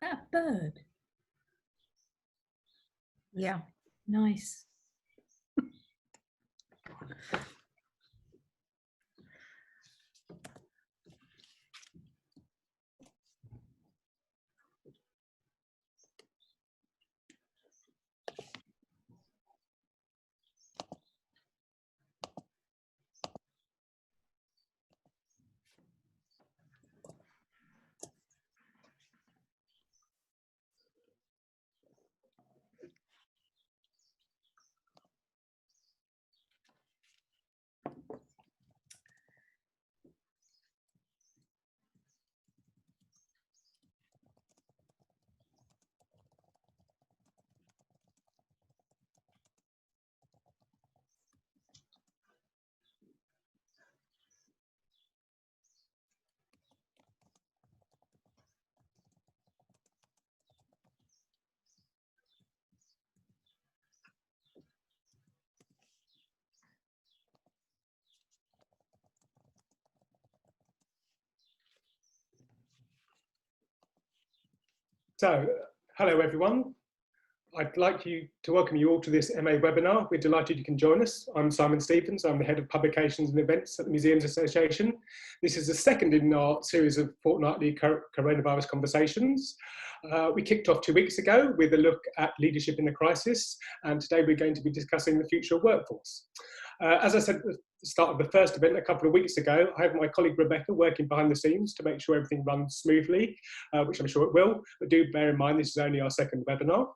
That bird. Yeah. Nice. So, hello everyone. I'd like to welcome you all to this MA webinar. We're delighted you can join us. I'm Simon Stephens. I'm the Head of Publications and Events at the Museums Association. This is the second in our series of fortnightly coronavirus conversations. We kicked off 2 weeks ago with a look at leadership in the crisis, and today we're going to be discussing the future of workforce. As I said at the start of the first event a couple of weeks ago, I have my colleague Rebecca working behind the scenes to make sure everything runs smoothly, which I'm sure it will, but do bear in mind this is only our second webinar.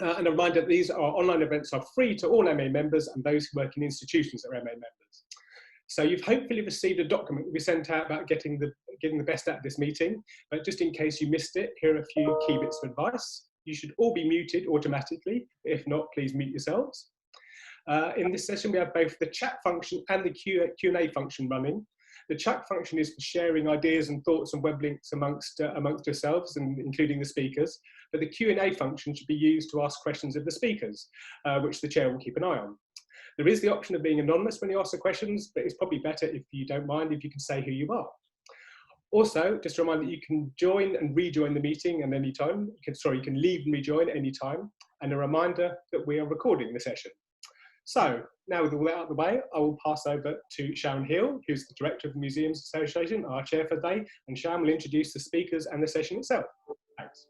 And a reminder that these online events are free to all MA members and those who work in institutions that are MA members. So you've hopefully received a document we sent out about getting the best out of this meeting, but just in case you missed it, here are a few key bits of advice. You should all be muted automatically. If not, please mute yourselves. In this session, we have both the chat function and the Q&A function running. The chat function is for sharing ideas and thoughts and web links amongst yourselves, and including the speakers. But the Q&A function should be used to ask questions of the speakers, which the chair will keep an eye on. There is the option of being anonymous when you ask the questions, but it's probably better if you don't mind if you can say who you are. Also, just a reminder that you can join and rejoin the meeting at any time. You can leave and rejoin at any time. And a reminder that we are recording the session. So now with all that out of the way, I will pass over to Sharon Hill, who's the Director of the Museums Association, our chair for the day, and Sharon will introduce the speakers and the session itself. Thanks.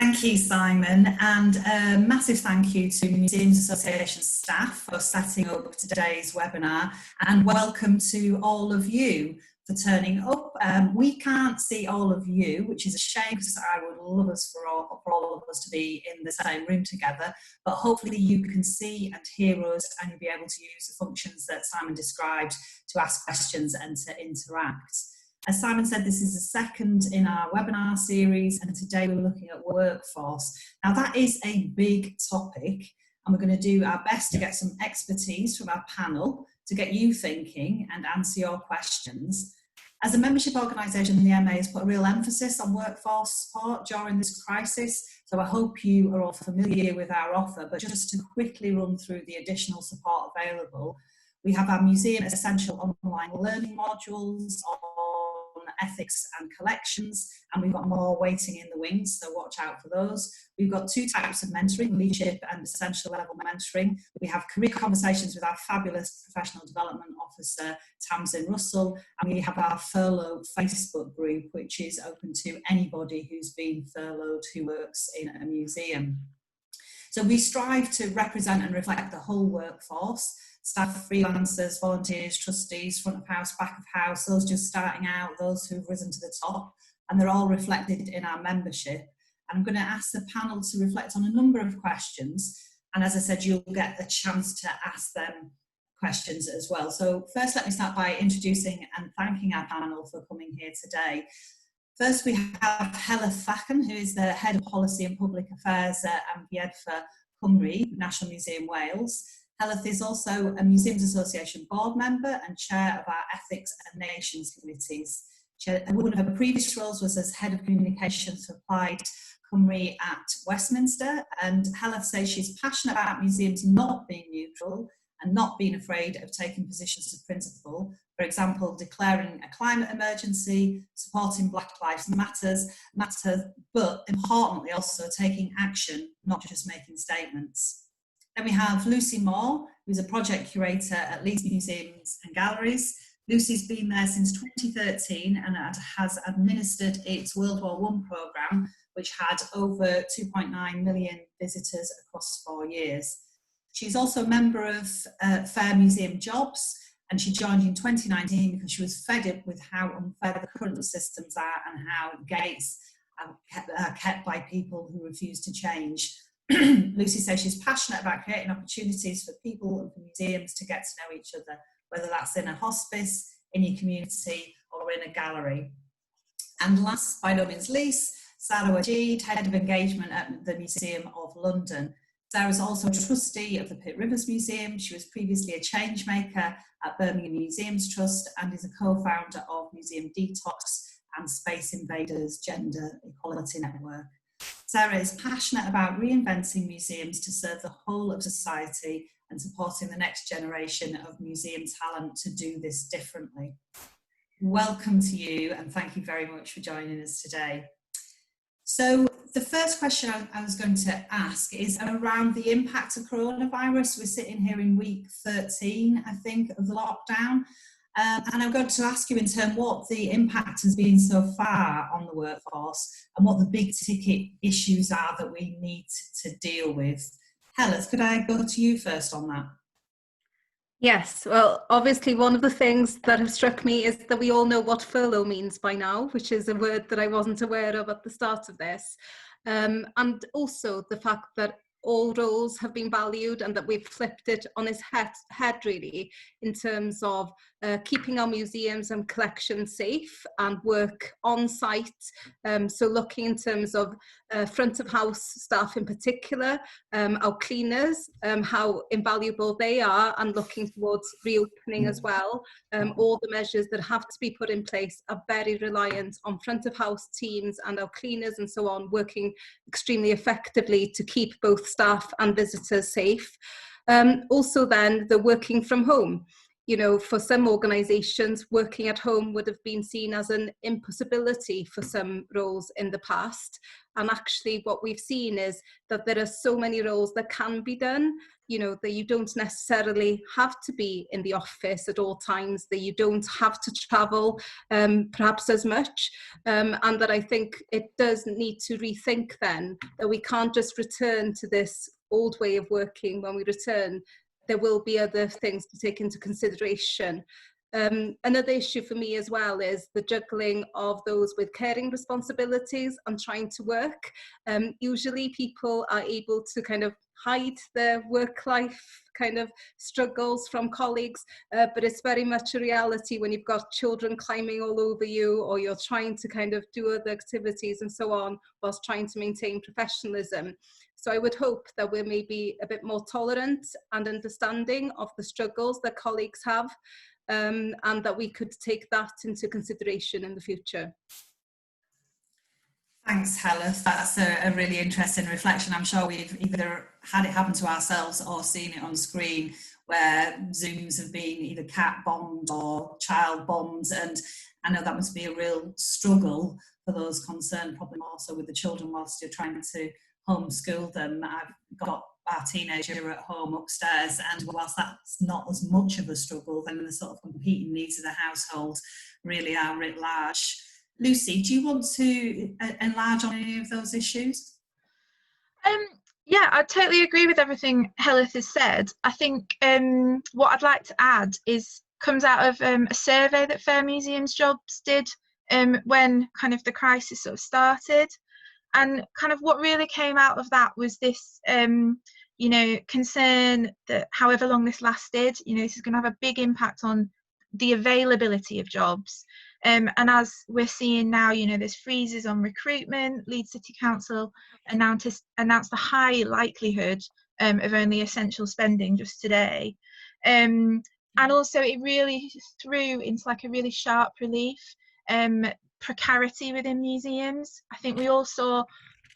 Thank you, Simon, and a massive thank you to Museums Association staff for setting up today's webinar, and welcome to all of you for turning up. We can't see all of you, which is a shame because I would love us for all of us to be in the same room together, but hopefully you can see and hear us and you'll be able to use the functions that Simon described to ask questions and to interact. As Simon said, this is the second in our webinar series, and today we're looking at workforce. Now that is a big topic, and we're going to do our best to get some expertise from our panel to get you thinking and answer your questions. As a membership organisation, the MA has put a real emphasis on workforce support during this crisis, so I hope you are all familiar with our offer, but just to quickly run through the additional support available, we have our Museum Essential online learning modules on ethics and collections, and we've got more waiting in the wings, so watch out for those. We've got 2 types of mentoring, leadership and essential level mentoring. We have career conversations with our fabulous professional development officer, Tamsin Russell, and we have our Furlough Facebook group, which is open to anybody who's been furloughed who works in a museum. So we strive to represent and reflect the whole workforce: staff, freelancers, volunteers, trustees, front of house, back of house, those just starting out, those who've risen to the top, and they're all reflected in our membership. And I'm going to ask the panel to reflect on a number of questions, and as I said, you'll get a chance to ask them questions as well. So first, let me start by introducing and thanking our panel for coming here today. First, we have Heledd, who is the Head of Policy and Public Affairs at Amgueddfa, Cymru, National Museum Wales. Heledd is also a Museums Association board member and chair of our Ethics and Nations Committees. One of her previous roles was as Head of Communications for Applied Cymru at Westminster, and Heledd says she's passionate about museums not being neutral and not being afraid of taking positions of principle, For example, declaring a climate emergency, supporting Black Lives Matter, but importantly also taking action, not just making statements. Then we have Lucy Moore, who's a project curator at Leeds Museums and Galleries. Lucy's been there since 2013 and has administered its World War I programme, which had over 2.9 million visitors across 4 years. She's also a member of Fair Museum Jobs, and she joined in 2019 because she was fed up with how unfair the current systems are and how gates are kept by people who refuse to change. Lucy says she's passionate about creating opportunities for people and for museums to get to know each other, whether that's in a hospice, in your community, or in a gallery. And last, by no means least, Sara Wajid, Head of Engagement at the Museum of London. Sara is also a trustee of the Pitt Rivers Museum. She was previously a change maker at Birmingham Museums Trust and is a co-founder of Museum Detox and Space Invaders Gender Equality Network. Sara is passionate about reinventing museums to serve the whole of society and supporting the next generation of museum talent to do this differently. Welcome to you, and thank you very much for joining us today. So the first question I was going to ask is around the impact of coronavirus. We're sitting here in week 13, I think, of the lockdown. And I'm going to ask you in turn what the impact has been so far on the workforce and what the big ticket issues are that we need to deal with. Heledd, could I go to you first on that? Yes, well, obviously one of the things that have struck me is that we all know what furlough means by now, which is a word that I wasn't aware of at the start of this. And also the fact that all roles have been valued and that we've flipped it on its head really in terms of keeping our museums and collections safe and work on site. So looking in terms of front of house staff in particular, our cleaners, how invaluable they are, and looking towards reopening as well. All the measures that have to be put in place are very reliant on front of house teams and our cleaners and so on working extremely effectively to keep both staff and visitors safe. Also then the working from home. You know, for some organisations, working at home would have been seen as an impossibility for some roles in the past. And actually what we've seen is that there are so many roles that can be done, you know, that you don't necessarily have to be in the office at all times, that you don't have to travel perhaps as much. And that I think it does need to rethink then that we can't just return to this old way of working. When we return, there will be other things to take into consideration. Another issue for me as well is the juggling of those with caring responsibilities and trying to work. Usually people are able to kind of hide their work-life kind of struggles from colleagues, but it's very much a reality when you've got children climbing all over you, or you're trying to kind of do other activities and so on, whilst trying to maintain professionalism. So I would hope that we're maybe a bit more tolerant and understanding of the struggles that colleagues have, and that we could take that into consideration in the future. Thanks, Heledd. That's a really interesting reflection. I'm sure we've either had it happen to ourselves or seen it on screen where Zooms have been either cat bombed or child bombed, and I know that must be a real struggle for those concerned, probably more so with the children whilst you're trying to homeschool them. I've got our teenager at home upstairs, and whilst that's not as much of a struggle, then the sort of competing needs of the household really are writ large. Lucy, do you want to enlarge on any of those issues? Yeah, I totally agree with everything Heledd has said. I think what I'd like to add comes out of a survey that Fair Museums Jobs did when kind of the crisis sort of started. And kind of what really came out of that was this, you know, concern that however long this lasted, you know, this is going to have a big impact on the availability of jobs. And as we're seeing now, you know, there's freezes on recruitment. Leeds City Council announced the high likelihood of only essential spending just today. And also it really threw into like a really sharp relief precarity within museums. I think we all saw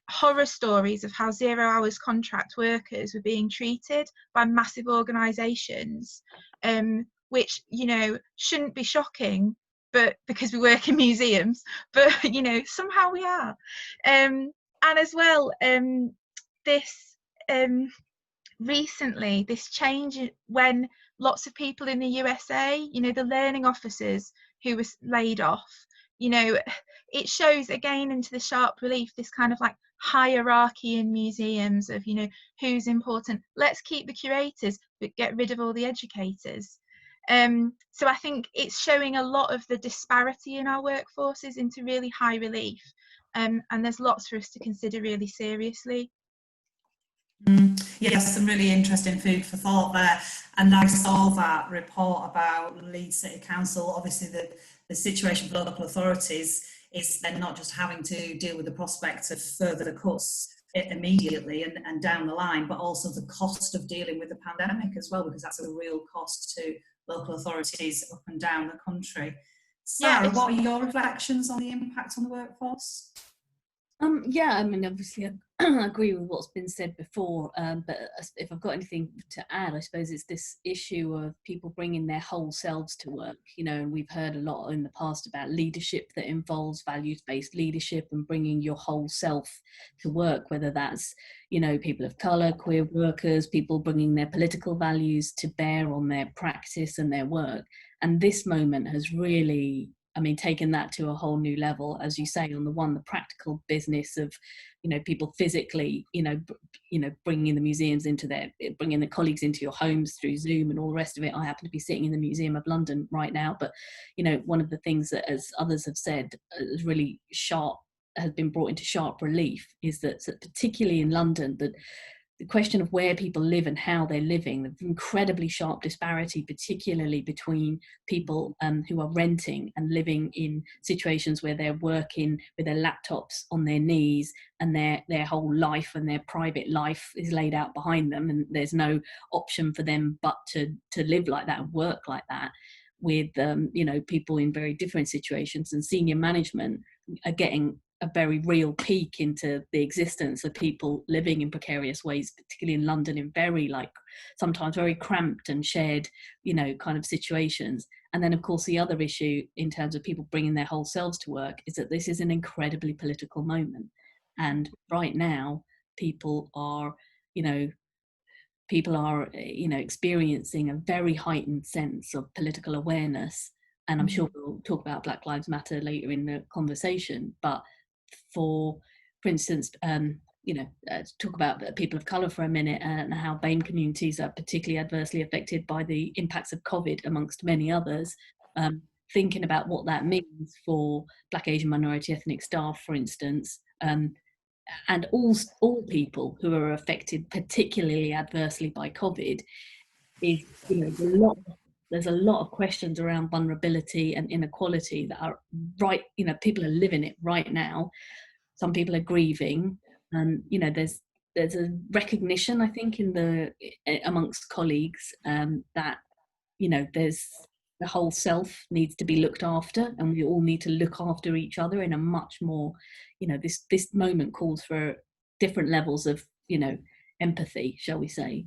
horror stories of how 0 hours contract workers were being treated by massive organisations, which, you know, shouldn't be shocking, but because we work in museums, but, you know, somehow we are. And as well, this recently, this change when lots of people in the USA, you know, the learning officers who were laid off, you know, it shows again into the sharp relief this kind of like hierarchy in museums of, you know, who's important. Let's keep the curators but get rid of all the educators. So I think it's showing a lot of the disparity in our workforces into really high relief, and there's lots for us to consider really seriously. Yes, some really interesting food for thought there. And I saw that report about Leeds City Council. Obviously, the situation for local authorities is they're not just having to deal with the prospect of further cuts immediately and down the line, but also the cost of dealing with the pandemic as well, because that's a real cost to local authorities up and down the country. Sara, what are your reflections on the impact on the workforce? Yeah, I mean, obviously I agree with what's been said before, but if I've got anything to add, I suppose it's this issue of people bringing their whole selves to work, you know, and we've heard a lot in the past about leadership that involves values-based leadership and bringing your whole self to work, whether that's, you know, people of colour, queer workers, people bringing their political values to bear on their practice and their work. And this moment has really, I mean, taken that to a whole new level, as you say, on the one, the practical business of, you know, people physically, you know, bringing the museums into bringing the colleagues into your homes through Zoom and all the rest of it. I happen to be sitting in the Museum of London right now, but, you know, one of the things that, as others have said, is really has been brought into sharp relief is that, particularly in London, that the question of where people live and how they're living, the incredibly sharp disparity, particularly between people who are renting and living in situations where they're working with their laptops on their knees and their whole life and their private life is laid out behind them, and there's no option for them but to live like that and work like that, with you know, people in very different situations, and senior management are getting a very real peek into the existence of people living in precarious ways, particularly in London, in very, like, sometimes very cramped and shared, you know, kind of situations. And then, of course, the other issue in terms of people bringing their whole selves to work is that this is an incredibly political moment. And right now, people are, you know, experiencing a very heightened sense of political awareness. And I'm sure we'll talk about Black Lives Matter later in the conversation, but for instance, you know, talk about people of colour for a minute and how BAME communities are particularly adversely affected by the impacts of COVID, amongst many others. Thinking about what that means for Black, Asian, minority ethnic staff, for instance, and all people who are affected particularly adversely by COVID, is, you know, there's a lot of questions around vulnerability and inequality that are right, you know, people are living it right now. Some people are grieving, and, you know, there's a recognition, I think, amongst colleagues that, you know, there's the whole self needs to be looked after, and we all need to look after each other in a much more, you know, this moment calls for different levels of, you know, empathy, shall we say.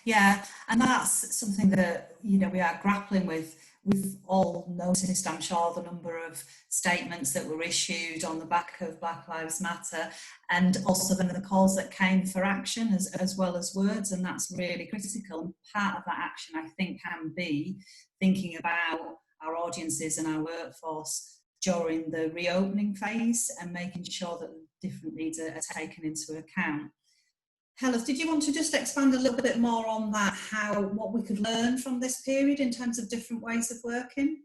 Yeah, and that's something that, you know, we are grappling with. We've all noticed, I'm sure, the number of statements that were issued on the back of Black Lives Matter, and also then the calls that came for action as well as words, and that's really critical. And part of that action, I think, can be thinking about our audiences and our workforce during the reopening phase and making sure that different needs are taken into account. Heledd, did you want to just expand a little bit more on that, what we could learn from this period in terms of different ways of working?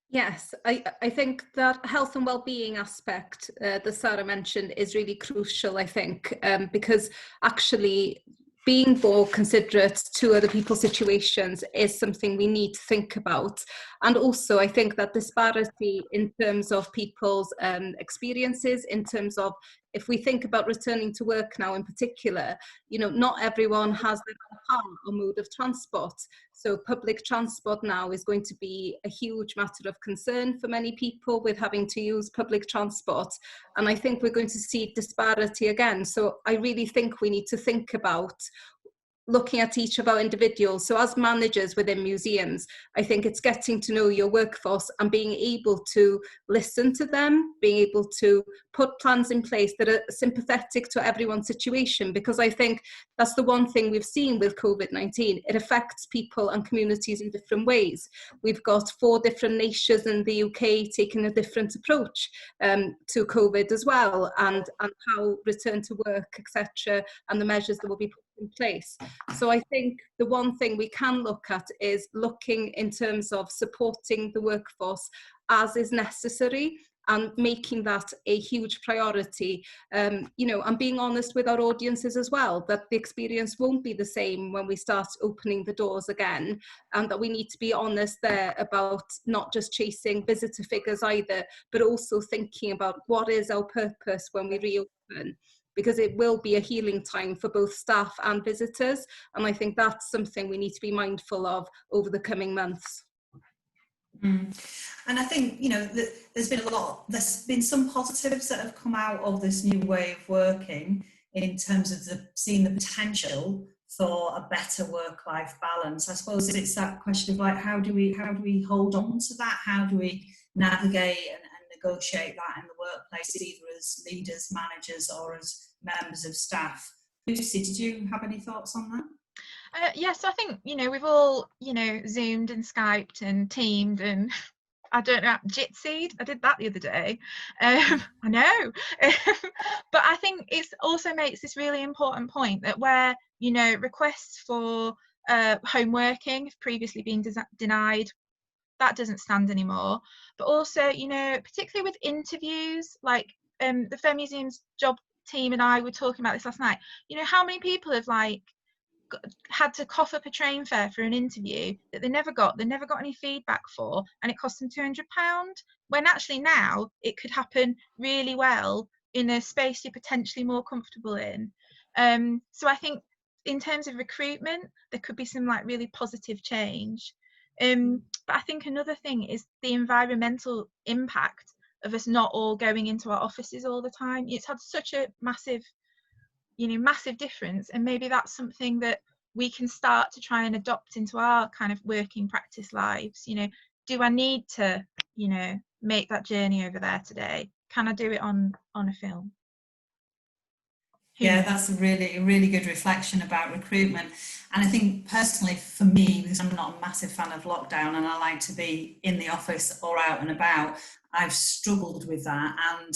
Yes, I think that health and well-being aspect that Sara mentioned is really crucial, I think, because actually being more considerate to other people's situations is something we need to think about. And also, I think that disparity in terms of people's experiences, in terms of, if we think about returning to work now in particular, you know, not everyone has their own car or mode of transport. So public transport now is going to be a huge matter of concern for many people with having to use public transport. And I think we're going to see disparity again. So I really think we need to think about looking at each of our individuals. So as managers within museums, I think it's getting to know your workforce and being able to listen to them, being able to put plans in place that are sympathetic to everyone's situation, because I think that's the one thing we've seen with COVID-19. It affects people and communities in different ways. We've got 4 different nations in the UK taking a different approach to COVID as well, and how return to work, etc., and the measures that will be put in place. So I think the one thing we can look at is looking in terms of supporting the workforce as is necessary, and making that a huge priority, you know, and being honest with our audiences as well, that the experience won't be the same when we start opening the doors again, and that we need to be honest there about not just chasing visitor figures either, but also thinking about what is our purpose when we reopen, because it will be a healing time for both staff and visitors. And I think that's something we need to be mindful of over the coming months. And I think, you know, there's been some positives that have come out of this new way of working in terms of seeing the potential for a better work-life balance. I suppose it's that question of like, how do we hold on to that? How do we navigate and negotiate that in the workplace, either as leaders, managers, or as members of staff? Lucy, did you have any thoughts on that? Yes, I think, you know, we've all, you know, Zoomed and Skyped and Teamed and I don't know, Jitsied. I did that the other day. I know. But I think it also makes this really important point that where, you know, requests for home working have previously been denied, that doesn't stand anymore. But also, you know, particularly with interviews, like the Fair Museum's job team and I were talking about this last night. You know, how many people have like had to cough up a train fare for an interview that they never got any feedback for, and it cost them £200, when actually now it could happen really well in a space you're potentially more comfortable in. So I think in terms of recruitment there could be some like really positive change, but I think another thing is the environmental impact of us not all going into our offices all the time. It's had such a massive difference, and maybe that's something that we can start to try and adopt into our kind of working practice lives. You know, do I need to, you know, make that journey over there today? Can I do it on a film? Yeah, that's a really good reflection about recruitment. And I think personally for me, because I'm not a massive fan of lockdown and I like to be in the office or out and about, I've struggled with that. And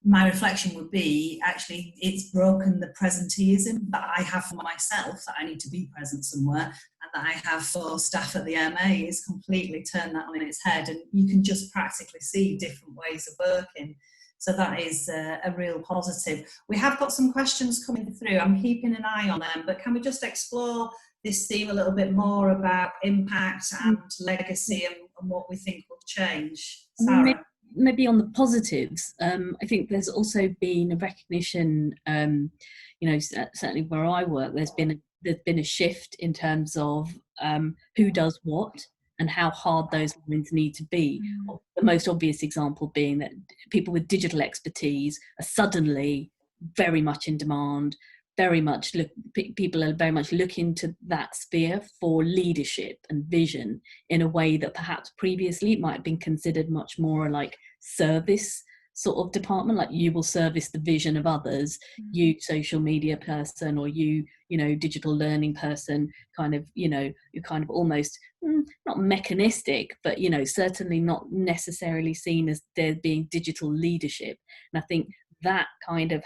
my reflection would be, actually, it's broken the presenteeism that I have for myself, that I need to be present somewhere, and that I have for staff at the MA. It's completely turned that on its head, and you can just practically see different ways of working. So that is a real positive. We have got some questions coming through. I'm keeping an eye on them, but can we just explore this theme a little bit more about impact and legacy and what we think will change? Sara? Maybe on the positives, I think there's also been a recognition, you know, certainly where I work, there's been a shift in terms of who does what and how hard those lines need to be. The most obvious example being that people with digital expertise are suddenly very much in demand. People are very much looking to that sphere for leadership and vision in a way that perhaps previously might have been considered much more like service sort of department, like you will service the vision of others, you social media person, or you know, digital learning person, kind of, you know, you're kind of almost not mechanistic, but, you know, certainly not necessarily seen as there being digital leadership. And I think that kind of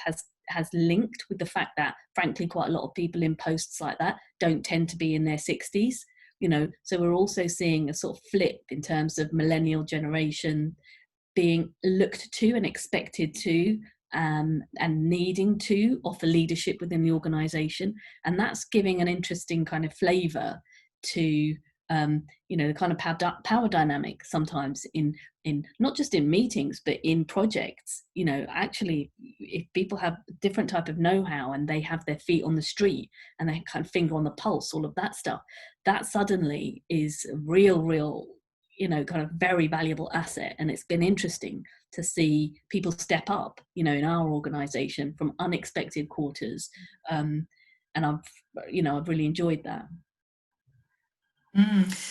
has linked with the fact that, frankly, quite a lot of people in posts like that don't tend to be in their 60s, you know. So we're also seeing a sort of flip in terms of millennial generation being looked to and expected to and needing to offer leadership within the organisation, and that's giving an interesting kind of flavour to you know, the kind of power dynamic sometimes in not just in meetings but in projects. You know, actually, if people have a different type of know-how and they have their feet on the street and they kind of finger on the pulse, all of that stuff, that suddenly is a real, you know, kind of very valuable asset. And it's been interesting to see people step up, you know, in our organisation from unexpected quarters, and I've really enjoyed that.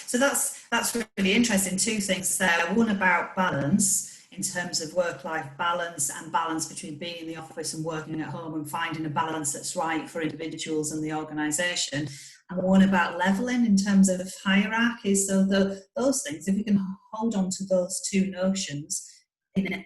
So that's really interesting. Two things there. One about balance in terms of work-life balance and balance between being in the office and working at home and finding a balance that's right for individuals and the organisation. And one about levelling in terms of hierarchies. So those things, if we can hold on to those two notions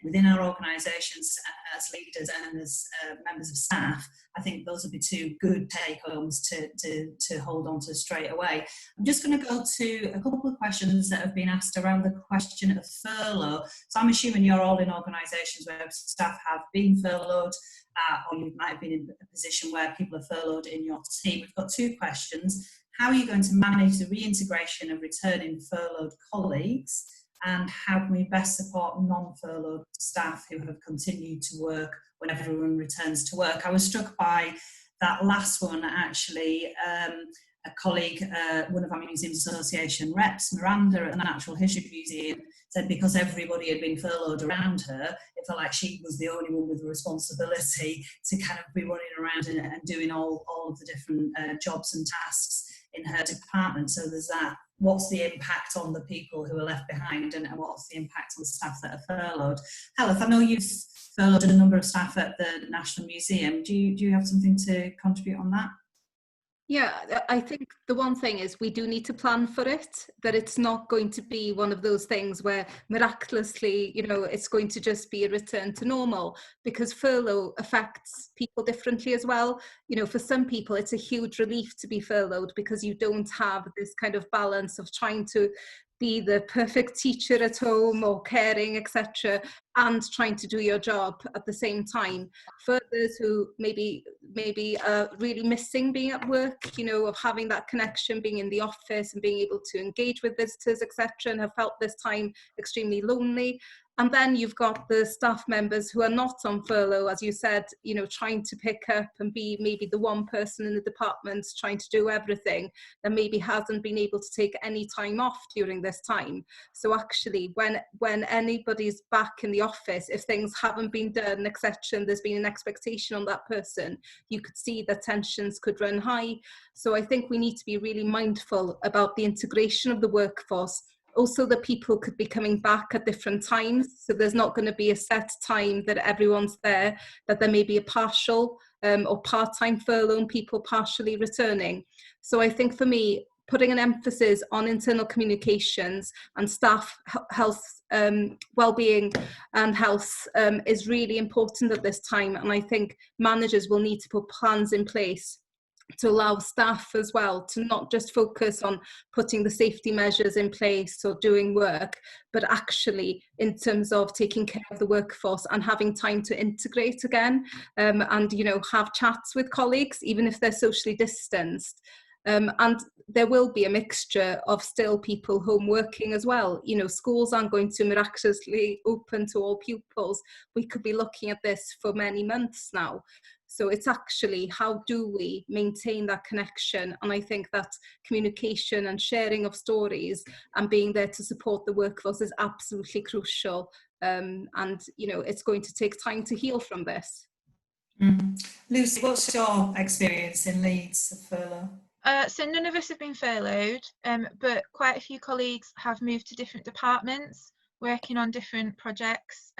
within our organisations as leaders and as members of staff, I think those would be two good take-homes to hold on to straight away. I'm just going to go to a couple of questions that have been asked around the question of furlough. So I'm assuming you're all in organisations where staff have been furloughed, or you might have been in a position where people are furloughed in your team. We've got two questions. How are you going to manage the reintegration of returning furloughed colleagues? And how can we best support non-furloughed staff who have continued to work when everyone returns to work? I was struck by that last one, actually. A colleague, one of our Museums Association reps, Miranda at the Natural History Museum, said because everybody had been furloughed around her, it felt like she was the only one with the responsibility to kind of be running around and doing all of the different jobs and tasks in her department. So there's that. What's the impact on the people who are left behind, and what's the impact on the staff that are furloughed? Heledd, I know you've furloughed a number of staff at the National Museum. Do you have something to contribute on that? Yeah, I think the one thing is we do need to plan for it, that it's not going to be one of those things where miraculously, it's going to just be a return to normal, because furlough affects people differently as well. For some people, it's a huge relief to be furloughed because you don't have this kind of balance of trying to be the perfect teacher at home or caring, etc., and trying to do your job at the same time. For others who maybe are really missing being at work, of having that connection, being in the office and being able to engage with visitors, etc., and have felt this time extremely lonely. And then you've got the staff members who are not on furlough, as you said, trying to pick up and be maybe the one person in the department trying to do everything, that maybe hasn't been able to take any time off during this time. So actually, when anybody's back in the office, if things haven't been done, etc., and there's been an expectation on that person, you could see that tensions could run high. So I think we need to be really mindful about the integration of the workforce. Also, that people could be coming back at different times, so there's not going to be a set time that everyone's there, that there may be a partial or part-time furlough and people partially returning. So I think for me, putting an emphasis on internal communications and staff health, well-being and health is really important at this time, and I think managers will need to put plans in place to allow staff as well to not just focus on putting the safety measures in place or doing work, but actually in terms of taking care of the workforce and having time to integrate again, and have chats with colleagues, even if they're socially distanced. And there will be a mixture of still people home working as well. Schools aren't going to miraculously open to all pupils. We could be looking at this for many months now. So it's actually, how do we maintain that connection? And I think that communication and sharing of stories and being there to support the workforce is absolutely crucial. And it's going to take time to heal from this. Lucy, what's your experience in Leeds of furlough? So none of us have been furloughed, but quite a few colleagues have moved to different departments, working on different projects,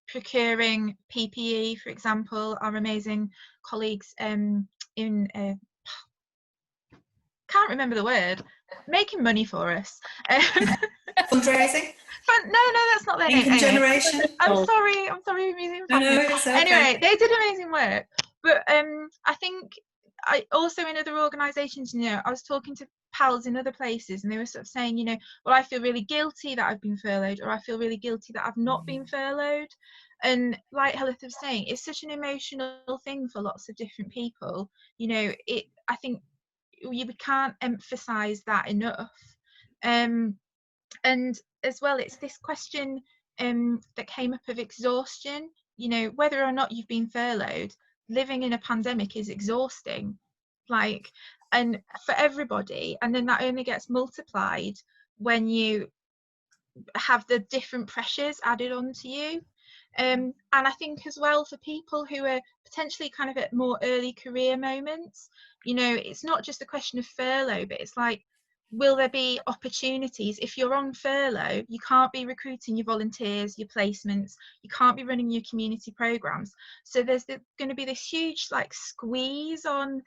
procuring PPE, for example. Our amazing colleagues in can't remember the word, making money for us. Fundraising? No, that's not their name. Intergenerational? I'm sorry, museum. No, it's okay. Anyway, they did amazing work, but I think I also in other organisations, I was talking to pals in other places, and they were sort of saying, well, I feel really guilty that I've been furloughed, or I feel really guilty that I've not been furloughed. And like Heledd was saying, it's such an emotional thing for lots of different people. I think we can't emphasise that enough. And as well, it's this question that came up of exhaustion. Whether or not you've been furloughed, living in a pandemic is exhausting, and for everybody. And then that only gets multiplied when you have the different pressures added onto you. And I think as well, for people who are potentially kind of at more early career moments, you know, it's not just a question of furlough, but it's like, will there be opportunities? If you're on furlough, you can't be recruiting your volunteers, your placements, you can't be running your community programs. So there's going to be this huge like squeeze on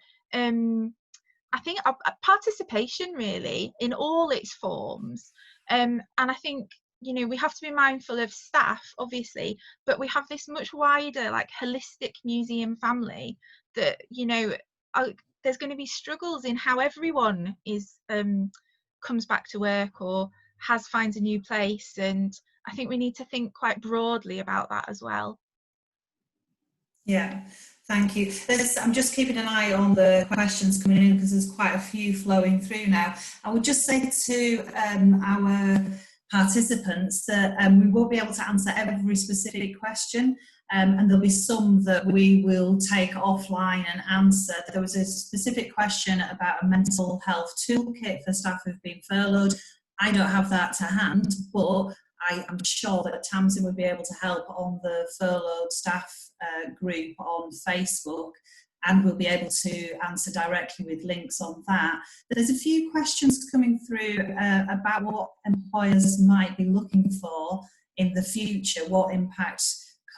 I think a participation really in all its forms. And I think, you know, we have to be mindful of staff, obviously, but we have this much wider, like, holistic museum family that, you know, there's going to be struggles in how everyone is comes back to work or finds a new place, and I think we need to think quite broadly about that as well. Yeah, thank you. I'm just keeping an eye on the questions coming in because there's quite a few flowing through now. I would just say to our participants that we won't be able to answer every specific question, and there'll be some that we will take offline and answer. There was a specific question about a mental health toolkit for staff who've been furloughed. I don't have that to hand, but I am sure that Tamsin would be able to help on the furloughed staff group on Facebook, and we'll be able to answer directly with links on that. There's a few questions coming through about what employers might be looking for in the future, what impact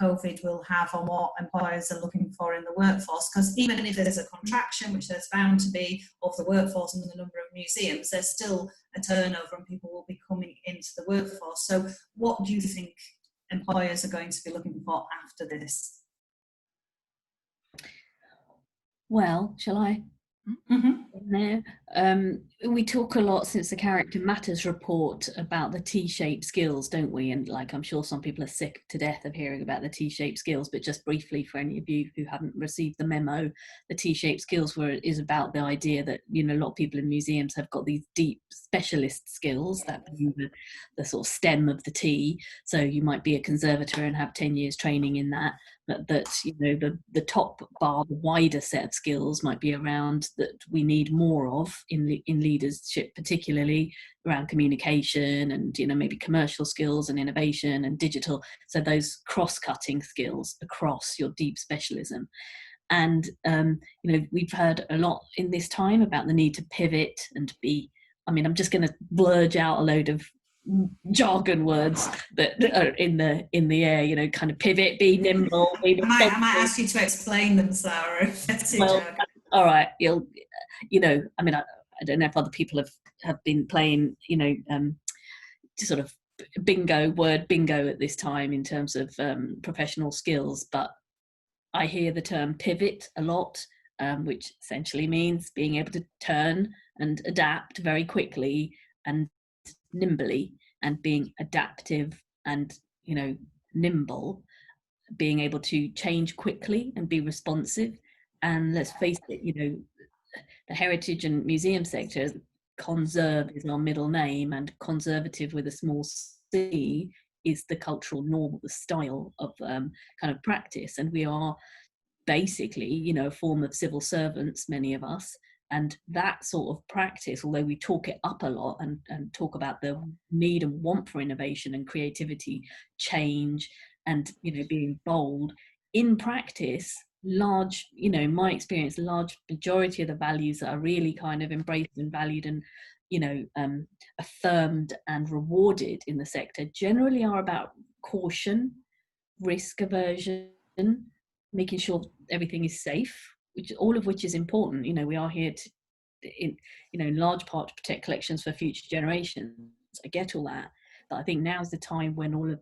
COVID will have on what employers are looking for in the workforce, because even if there's a contraction, which there's bound to be, of the workforce and the number of museums, there's still a turnover and people will be coming into the workforce. So what do you think employers are going to be looking for after this? Well, shall I? Mm-hmm. We talk a lot since the Character Matters report about the T-shaped skills, don't we? And like, I'm sure some people are sick to death of hearing about the T-shaped skills, but just briefly for any of you who haven't received the memo, the T-shaped skills is about the idea that, you know, a lot of people in museums have got these deep specialist skills, that being the sort of stem of the T. So you might be a conservator and have 10 years training in that. That you know, the top bar, the wider set of skills might be around that we need more of in leadership, particularly around communication and, you know, maybe commercial skills and innovation and digital. So those cross-cutting skills across your deep specialism. And you know, we've heard a lot in this time about the need to pivot and be, I mean, I'm just going to blurge out a load of jargon words that are in the air, you know, kind of pivot, be nimble, be I might ask you to explain them, Sara. Well, all right, you know, I mean, I don't know if other people have been playing, you know, sort of word bingo at this time in terms of professional skills, but I hear the term pivot a lot, which essentially means being able to turn and adapt very quickly and nimbly, and being adaptive and, you know, nimble, being able to change quickly and be responsive. And let's face it, you know, the heritage and museum sector, conserve is our middle name, and conservative with a small c is the cultural norm, the style of kind of practice. And we are basically, you know, a form of civil servants, many of us. And that sort of practice, although we talk it up a lot and talk about the need and want for innovation and creativity, change, and, you know, being bold, in practice, large, you know, in my experience, large majority of the values that are really kind of embraced and valued and, you know, affirmed and rewarded in the sector generally are about caution, risk aversion, making sure everything is safe, which all of which is important. You know, we are here to, in large part, to protect collections for future generations. I get all that, but I think now's the time when all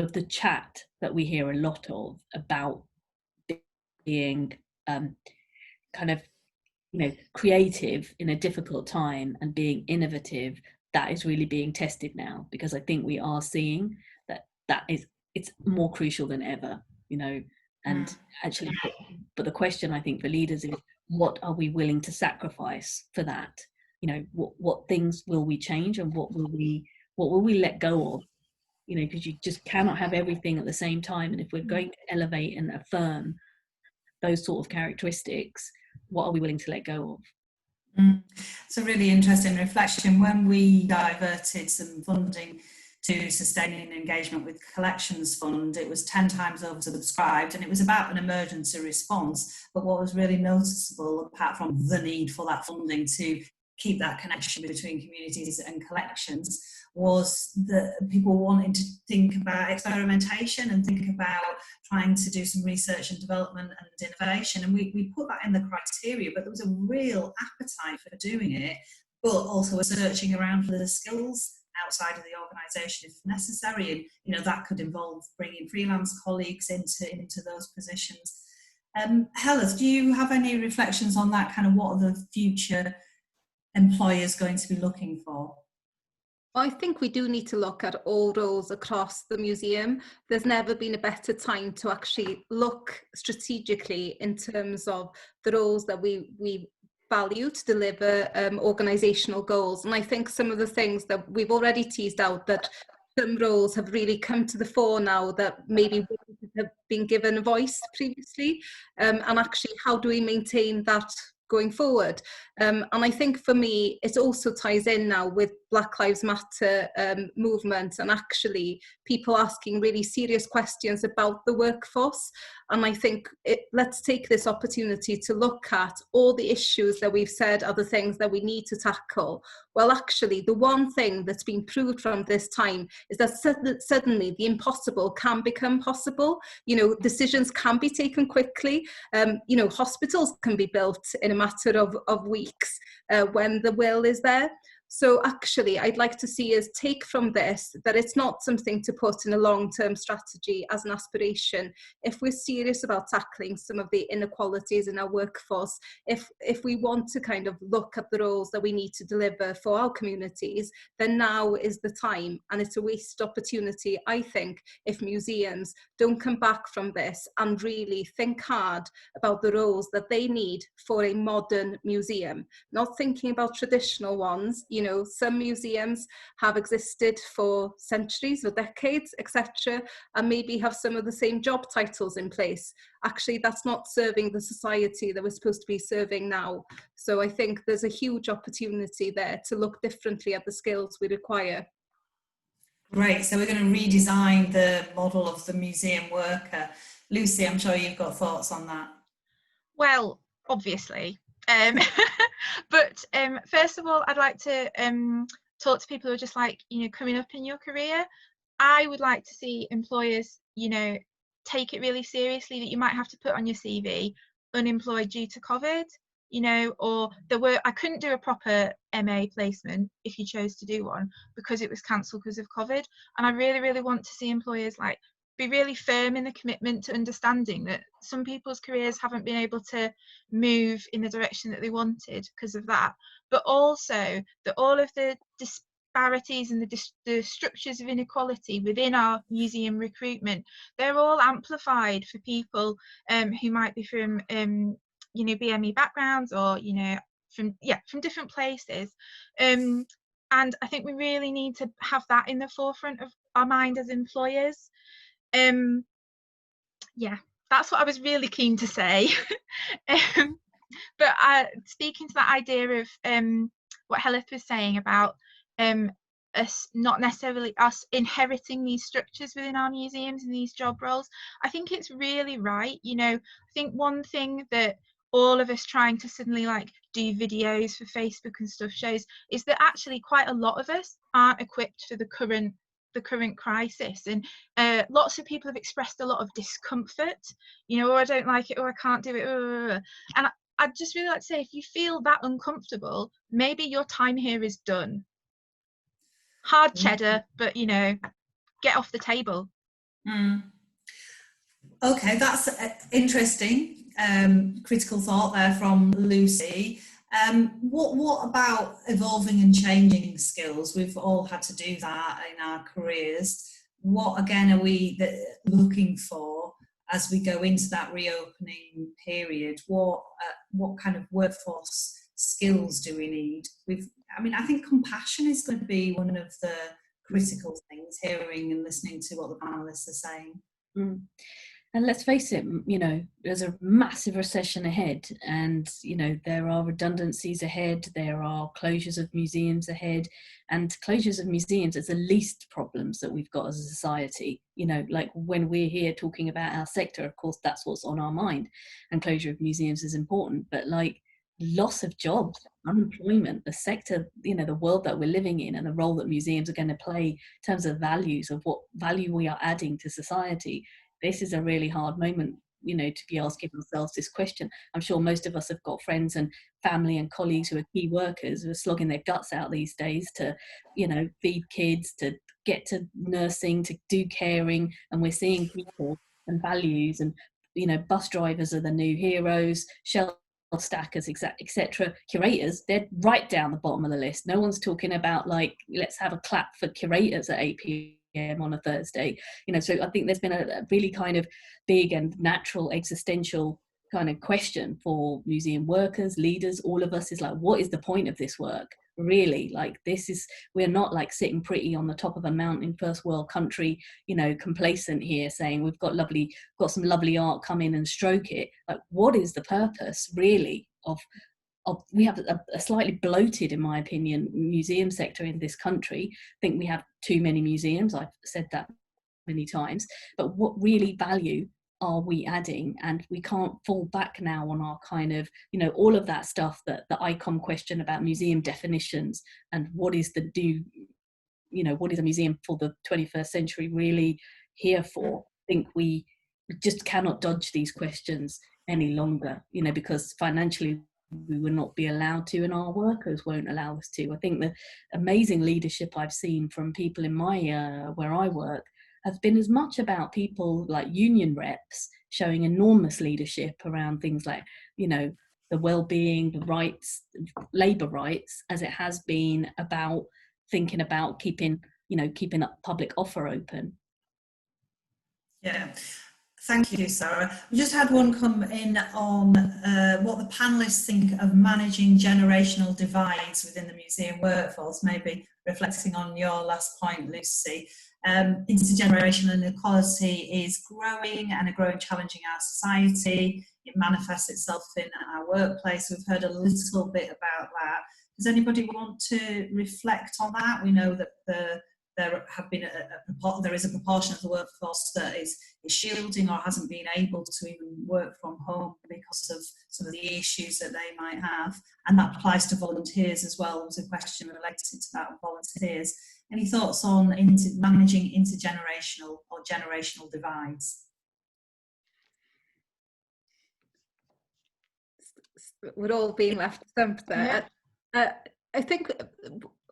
of the chat that we hear a lot of about being kind of, you know, creative in a difficult time and being innovative, that is really being tested now, because I think we are seeing that it's more crucial than ever, you know. And actually, but the question I think for leaders is, what are we willing to sacrifice for that? You know, what things will we change, and what will we let go of? You know, because you just cannot have everything at the same time. And if we're going to elevate and affirm those sort of characteristics, what are we willing to let go of? It's a really interesting reflection. When we diverted some funding to sustaining engagement with collections fund. It was 10 times oversubscribed, and it was about an emergency response. But what was really noticeable, apart from the need for that funding to keep that connection between communities and collections, was that people wanting to think about experimentation and think about trying to do some research and development and innovation. And we put that in the criteria, but there was a real appetite for doing it, but also a searching around for the skills outside of the organisation if necessary. And, you know, that could involve bringing freelance colleagues into those positions. Heledd, do you have any reflections on that, kind of what are the future employers going to be looking for? I think we do need to look at all roles across the museum. There's never been a better time to actually look strategically in terms of the roles that we value to deliver organisational goals. And I think some of the things that we've already teased out, that some roles have really come to the fore now that maybe wouldn't have been given a voice previously. And actually, how do we maintain that going forward? And I think for me, it also ties in now with Black Lives Matter movement, and actually people asking really serious questions about the workforce. And I think let's take this opportunity to look at all the issues that we've said are the things that we need to tackle. Well, actually, the one thing that's been proved from this time is that suddenly the impossible can become possible. You know, decisions can be taken quickly. You know, hospitals can be built in a matter of weeks when the will is there. So actually, I'd like to see us take from this that it's not something to put in a long-term strategy as an aspiration. If we're serious about tackling some of the inequalities in our workforce, if we want to kind of look at the roles that we need to deliver for our communities, then now is the time. And it's a wasted opportunity, I think, if museums don't come back from this and really think hard about the roles that they need for a modern museum, not thinking about traditional ones. You know, some museums have existed for centuries or decades, etc., and maybe have some of the same job titles in place. Actually, that's not serving the society that we're supposed to be serving now. So I think there's a huge opportunity there to look differently at the skills we require. Great, so we're going to redesign the model of the museum worker. Lucy, I'm sure you've got thoughts on that. Well, obviously. But first of all, I'd like to talk to people who are just like, you know, coming up in your career. I would like to see employers, you know, take it really seriously that you might have to put on your CV unemployed due to COVID, you know, or I couldn't do a proper MA placement if you chose to do one because it was cancelled because of COVID. And I really, really want to see employers like be really firm in the commitment to understanding that some people's careers haven't been able to move in the direction that they wanted because of that, but also that all of the disparities and the structures of inequality within our museum recruitment, they're all amplified for people who might be from you know, BME backgrounds, or, you know, from different places, and I think we really need to have that in the forefront of our mind as employers. Yeah, that's what I was really keen to say. But speaking to that idea of what Heledd was saying about us not necessarily us inheriting these structures within our museums and these job roles, I think it's really right. You know, I think one thing that all of us trying to suddenly like do videos for Facebook and stuff shows is that actually quite a lot of us aren't equipped for the current crisis, and lots of people have expressed a lot of discomfort, you know, I don't like it, or I can't do it, and I'd just really like to say, if you feel that uncomfortable, maybe your time here is done. Hard cheddar, but, you know, get off the table. Okay, that's interesting. Critical thought there from Lucy. What about evolving and changing skills? We've all had to do that in our careers. What again are we looking for as we go into that reopening period? What kind of workforce skills do we need? I think compassion is going to be one of the critical things, hearing and listening to what the panelists are saying. And let's face it, you know, there's a massive recession ahead, and, you know, there are redundancies ahead, there are closures of museums ahead, and closures of museums is the least problems that we've got as a society. You know, like when we're here talking about our sector, of course, that's what's on our mind, and closure of museums is important, but like loss of jobs, unemployment, the sector, you know, the world that we're living in, and the role that museums are going to play in terms of values, of what value we are adding to society. This is a really hard moment, you know, to be asking ourselves this question. I'm sure most of us have got friends and family and colleagues who are key workers who are slogging their guts out these days to, you know, feed kids, to get to nursing, to do caring, and we're seeing people and values, and, you know, bus drivers are the new heroes, shelf stackers, etc. Curators, they're right down the bottom of the list. No one's talking about, like, let's have a clap for curators at 8 p.m. on a Thursday, you know. So I think there's been a really kind of big and natural existential kind of question for museum workers, leaders, all of us, is like, what is the point of this work? Really, like, this is, we're not like sitting pretty on the top of a mountain, first world country, you know, complacent here saying we've got some lovely art, come in and stroke it. Like, what is the purpose really of we have a slightly bloated, in my opinion, museum sector in this country. I think we have too many museums, I've said that many times, but what really value are we adding? And we can't fall back now on our kind of, you know, all of that stuff, that the ICOM question about museum definitions and what is the new, you know, what is a museum for the 21st century really here for? I think we just cannot dodge these questions any longer, you know, because financially we will not be allowed to, and our workers won't allow us to. I think the amazing leadership I've seen from people in my where I work has been as much about people like union reps showing enormous leadership around things like, you know, the well-being, the rights, labour rights, as it has been about thinking about keeping up public offer open. Yeah. Thank you, Sarah. We just had one come in on what the panellists think of managing generational divides within the museum workforce, maybe reflecting on your last point, Lucy. Intergenerational inequality is growing and a growing challenge in our society. It manifests itself in our workplace. We've heard a little bit about that. Does anybody want to reflect on that? We know that there is a proportion of the workforce that is shielding or hasn't been able to even work from home because of some of the issues that they might have, and that applies to volunteers as well. There was a question related to that, volunteers. Any thoughts on managing intergenerational or generational divides? We're all being left stumped there. Yeah.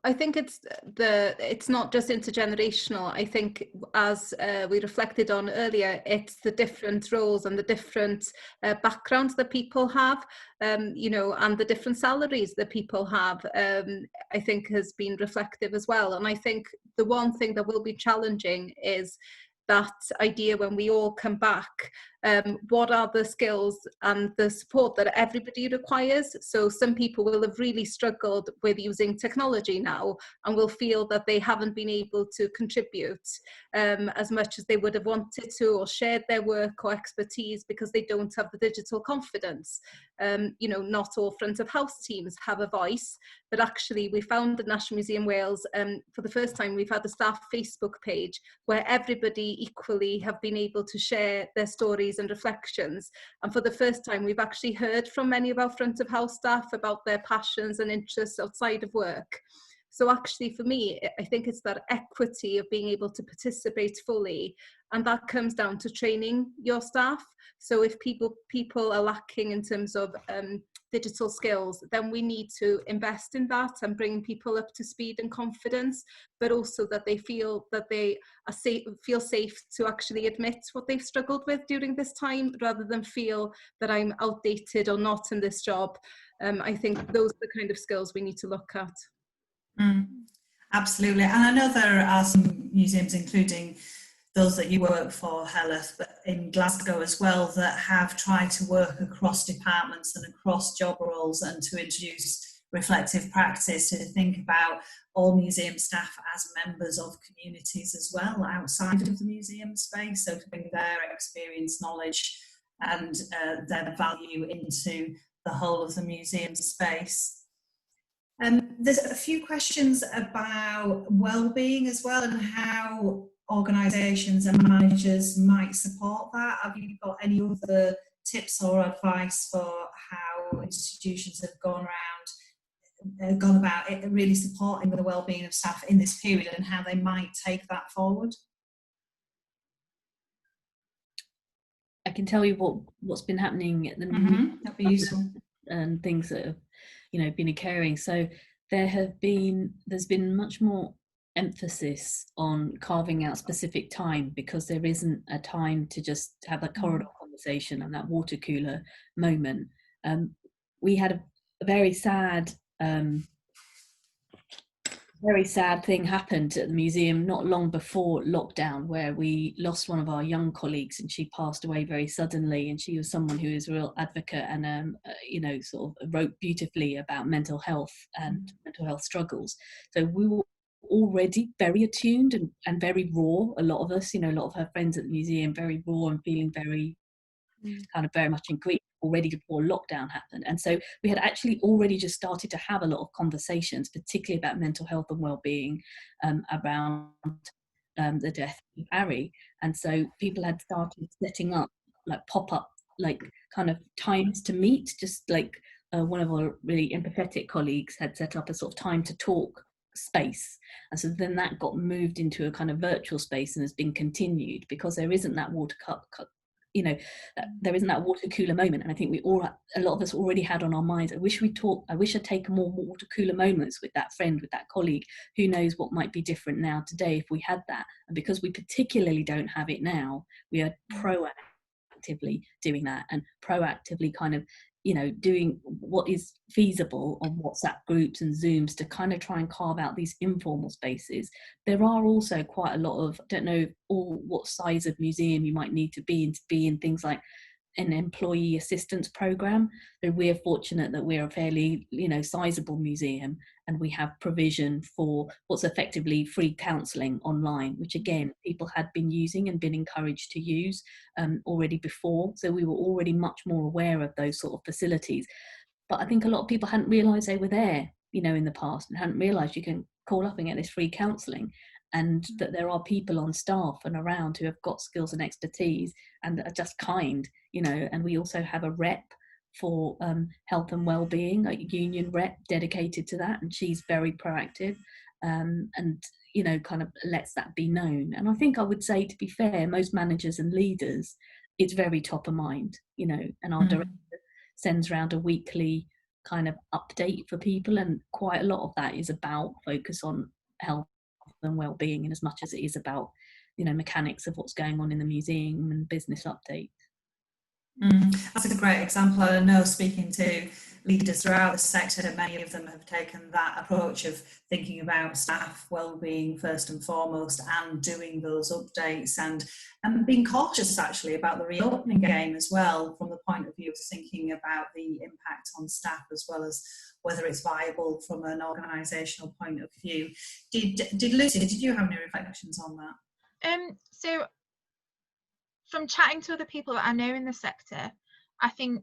I think it's not just intergenerational. I think, as we reflected on earlier, it's the different roles and the different backgrounds that people have, you know, and the different salaries that people have, I think has been reflective as well. And I think the one thing that will be challenging is that idea when we all come back, what are the skills and the support that everybody requires? So some people will have really struggled with using technology now and will feel that they haven't been able to contribute as much as they would have wanted to, or shared their work or expertise because they don't have the digital confidence. You know, not all front of house teams have a voice, but actually we found at National Museum Wales, for the first time, we've had a staff Facebook page where everybody equally have been able to share their stories and reflections. And for the first time, we've actually heard from many of our front of house staff about their passions and interests outside of work. So actually, for me, I think it's that equity of being able to participate fully, and that comes down to training your staff. So if people are lacking in terms of digital skills, then we need to invest in that and bring people up to speed and confidence, but also that they feel that they are safe to actually admit what they've struggled with during this time, rather than feel that I'm outdated or not in this job. I think those are the kind of skills we need to look at. Absolutely. And I know there are some museums, including those that you work for, Heledd, but in Glasgow as well, that have tried to work across departments and across job roles and to introduce reflective practice to think about all museum staff as members of communities as well outside of the museum space, so to bring their experience, knowledge and their value into the whole of the museum space. There's a few questions about wellbeing as well and how organisations and managers might support that. Have you got any other tips or advice for how institutions have gone about it, really supporting the wellbeing of staff in this period and how they might take that forward? I can tell you what's been happening at the that'd be useful. And things that have, you know, been occurring. So there's been much more emphasis on carving out specific time, because there isn't a time to just have a corridor conversation and that water cooler moment. We had a very sad thing happened at the museum not long before lockdown, where we lost one of our young colleagues and she passed away very suddenly. And she was someone who is a real advocate and you know, sort of wrote beautifully about mental health and mental health struggles. So we were already very attuned and very raw, a lot of us, you know, a lot of her friends at the museum, very raw and feeling very kind of very much in grief already before lockdown happened. And so we had actually already just started to have a lot of conversations, particularly about mental health and well-being, around the death of Harry. And so people had started setting up like pop-up like kind of times to meet, just like one of our really empathetic colleagues had set up a sort of time to talk space. And so then that got moved into a kind of virtual space and has been continued, because there isn't that water cup, you know, there isn't that water cooler moment. And I think a lot of us already had on our minds, I wish I'd taken more water cooler moments with that friend, with that colleague. Who knows what might be different now today if we had that. And because we particularly don't have it now, we are proactively doing that and proactively kind of, you know, doing what is feasible on WhatsApp groups and Zooms to kind of try and carve out these informal spaces. There are also quite a lot of, I don't know what size of museum you might need to be in things like an employee assistance program. So we're fortunate that we're a fairly, you know, sizable museum, and we have provision for what's effectively free counselling online, which again people had been using and been encouraged to use already before. So we were already much more aware of those sort of facilities. But I think a lot of people hadn't realised they were there, you know, in the past, and hadn't realised you can call up and get this free counselling, and that there are people on staff and around who have got skills and expertise and are just kind, you know. And we also have a rep for health and well-being, like a union rep dedicated to that, and she's very proactive and, you know, kind of lets that be known. And I think I would say, to be fair, most managers and leaders, it's very top of mind, you know, and our director sends around a weekly kind of update for people, and quite a lot of that is about focus on health and well-being, in as much as it is about, you know, mechanics of what's going on in the museum and business updates. That's a great example. I know, speaking to leaders throughout the sector, many of them have taken that approach of thinking about staff well-being first and foremost, and doing those updates and being cautious actually about the reopening game as well, from the point of view of thinking about the impact on staff as well as whether it's viable from an organisational point of view. Did Lucy, did you have any reflections on that? So from chatting to other people that I know in the sector, I think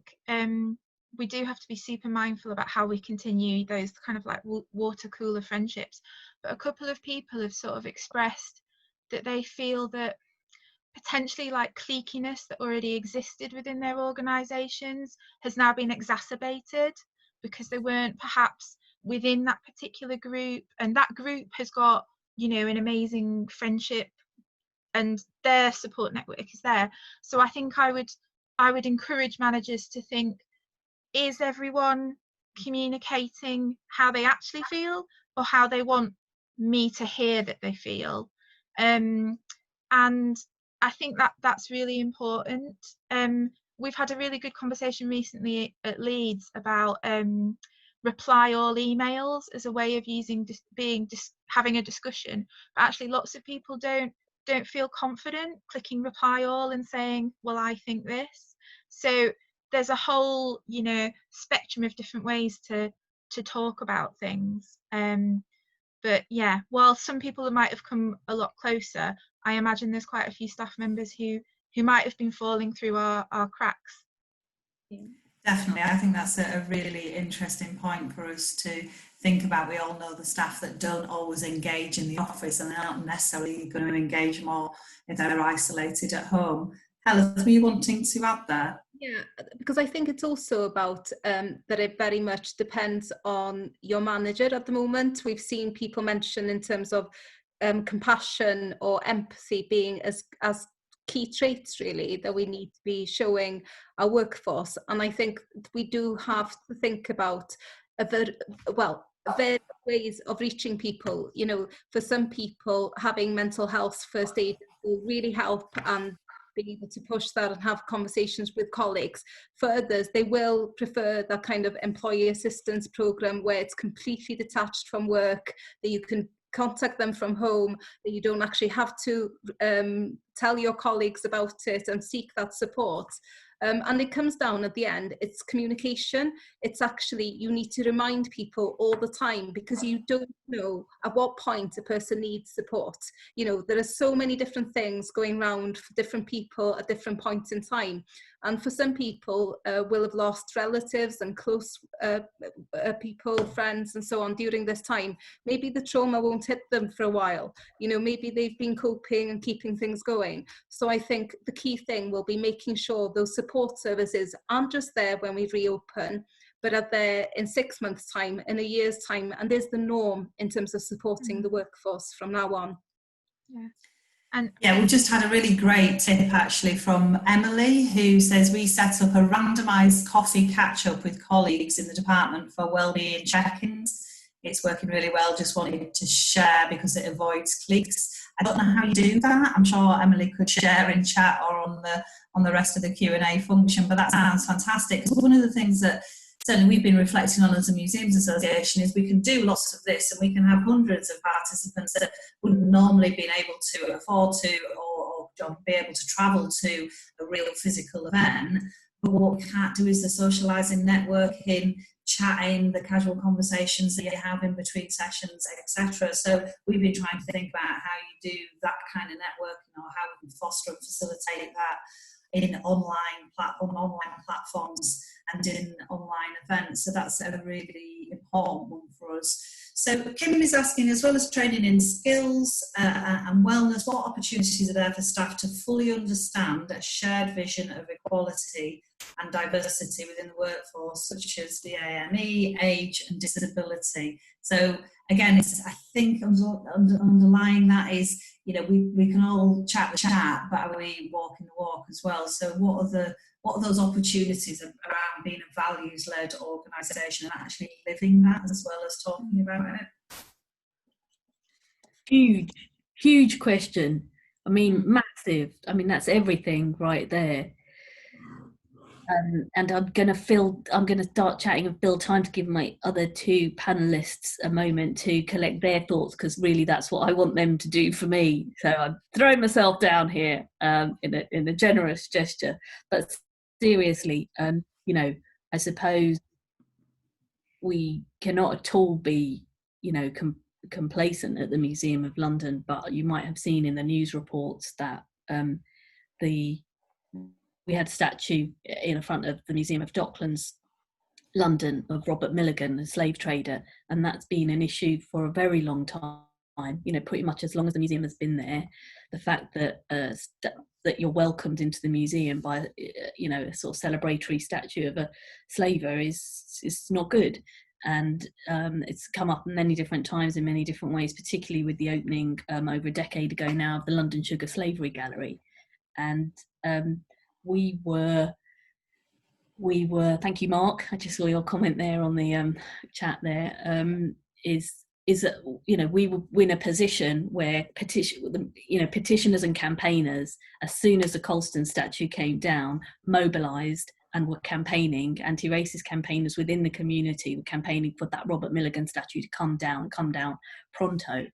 we do have to be super mindful about how we continue those kind of like water cooler friendships. But a couple of people have sort of expressed that they feel that potentially like cliqueiness that already existed within their organisations has now been exacerbated because they weren't perhaps within that particular group, and that group has got, you know, an amazing friendship and their support network is there. So I think I would encourage managers to think, is everyone communicating how they actually feel, or how they want me to hear that they feel? And I think that's really important. We've had a really good conversation recently at Leeds about reply all emails as a way of having a discussion. But actually lots of people don't feel confident clicking reply all and saying, well, I think this. So there's a whole, you know, spectrum of different ways to to talk about things. But yeah, while some people might have come a lot closer, I imagine there's quite a few staff members who might have been falling through our cracks. Definitely, I think that's a really interesting point for us to think about. We all know the staff that don't always engage in the office, and they're not necessarily going to engage more if they're isolated at home. Heledd, were you wanting to add there? Yeah, because I think it's also about that it very much depends on your manager at the moment. We've seen people mention in terms of compassion or empathy being as key traits really that we need to be showing our workforce. And I think we do have to think about various ways of reaching people. You know, for some people, having mental health first aid will really help and be able to push that and have conversations with colleagues. For others, they will prefer that kind of employee assistance program where it's completely detached from work, that you can contact them from home, that you don't actually have to tell your colleagues about it and seek that support. And it comes down at the end, it's communication. It's actually, you need to remind people all the time, because you don't know at what point a person needs support. You know, there are so many different things going around for different people at different points in time. And for some people will have lost relatives and close people, friends and so on during this time. Maybe the trauma won't hit them for a while. You know, maybe they've been coping and keeping things going. So I think the key thing will be making sure those support services aren't just there when we reopen, but are there in 6 months' time, in a year's time, and there's the norm in terms of supporting the workforce from now on. Yeah. And yeah, we just had a really great tip actually from Emily, who says we set up a randomised coffee catch-up with colleagues in the department for wellbeing check-ins. It's working really well, just wanted to share because it avoids cliques. I don't know how you do that. I'm sure Emily could share in chat or on the rest of the Q&A function, but that sounds fantastic. Because one of the things that certainly we've been reflecting on as a Museums Association is we can do lots of this and we can have hundreds of participants that wouldn't normally been able to afford to or be able to travel to a real physical event. But what we can't do is the socialising, networking, chatting, the casual conversations that you have in between sessions, etc. So we've been trying to think about how you do that kind of networking, or how we can foster and facilitate that in online platforms and in online events. So that's a really important one for us. So Kim is asking, as well as training in skills and wellness, what opportunities are there for staff to fully understand a shared vision of equality and diversity within the workforce, such as the AME, age and disability? So again, I think underlying that is, you know, we can all chat the chat, but are we walking the walk as well? So what are those opportunities around being a values-led organisation and actually living that as well as talking about it? Huge question. I mean, massive. I mean, that's everything right there. And I'm going to start chatting and build time to give my other two panelists a moment to collect their thoughts, because really that's what I want them to do for me. So I'm throwing myself down here in a generous gesture. But seriously, you know, I suppose we cannot at all be, you know, complacent at the Museum of London, but you might have seen in the news reports that we had a statue in front of the Museum of Docklands, London, of Robert Milligan, a slave trader, and that's been an issue for a very long time. You know, pretty much as long as the museum has been there. The fact that that you're welcomed into the museum by, you know, a sort of celebratory statue of a slaver is not good. And it's come up many different times in many different ways, particularly with the opening over a decade ago now of the London Sugar Slavery Gallery. And we were, thank you, Mark, I just saw your comment there on the chat there, is that, you know, we were in a position where petitioners and campaigners, as soon as the Colston statue came down, mobilised and were campaigning. Anti-racist campaigners within the community were campaigning for that Robert Milligan statue to come down pronto.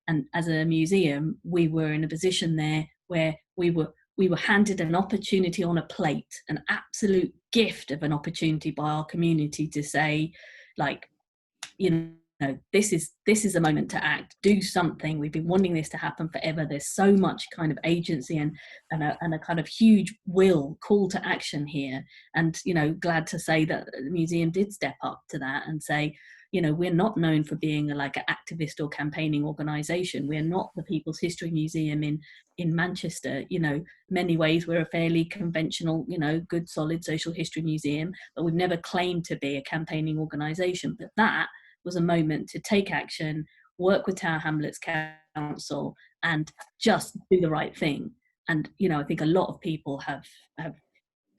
And as a museum, we were in a position there where we were handed an opportunity on a plate, an absolute gift of an opportunity by our community to say, like, you know, this is a moment to act, do something. We've been wanting this to happen forever. There's so much kind of agency and a kind of huge call to action here. And, you know, glad to say that the museum did step up to that and say, you know, we're not known for being like an activist or campaigning organisation. We're not the People's History Museum in Manchester. You know, many ways we're a fairly conventional, you know, good solid social history museum, but we've never claimed to be a campaigning organisation. But that was a moment to take action, work with Tower Hamlets Council, and just do the right thing. And, you know, I think a lot of people have